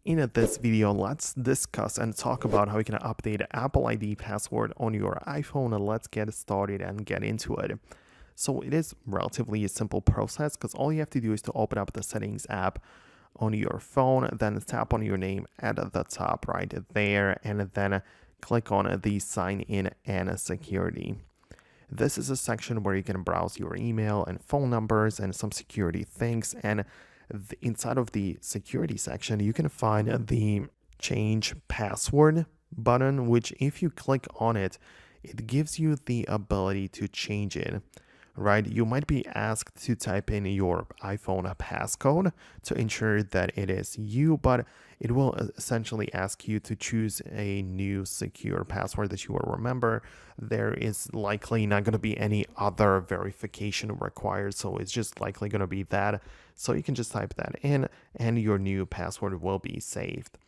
In this video, let's discuss and talk about how you can update Apple ID password on your iPhone. Let's get started and get into it. So it is relatively a simple process because all you have to do is to open up the settings app on your phone, then tap on your name at the top right there, and then click on the sign in and security. This is a section where you can browse your email and phone numbers and some security things. And inside of the security section, you can find the change password button, which if you click on it, it gives you the ability to change it, right? You might be asked to type in your iPhone passcode to ensure that it is you, but it will essentially ask you to choose a new secure password that you will remember. There is likely not going to be any other verification required, so it's just likely going to be that. So you can just type that in and your new password will be saved.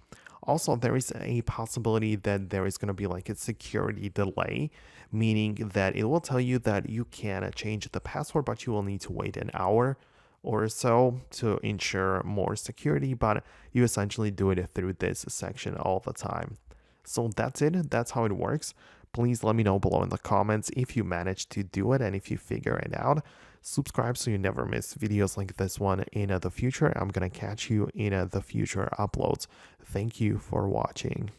Also, there is a possibility that there is going to be like a security delay, meaning that it will tell you that you can change the password, but you will need to wait an hour or so to ensure more security, but you essentially do it through this section all the time. So that's it. That's how it works. Please let me know below in the comments if you manage to do it and if you figure it out. Subscribe so you never miss videos like this one in the future. I'm going to catch you in the future uploads. Thank you for watching.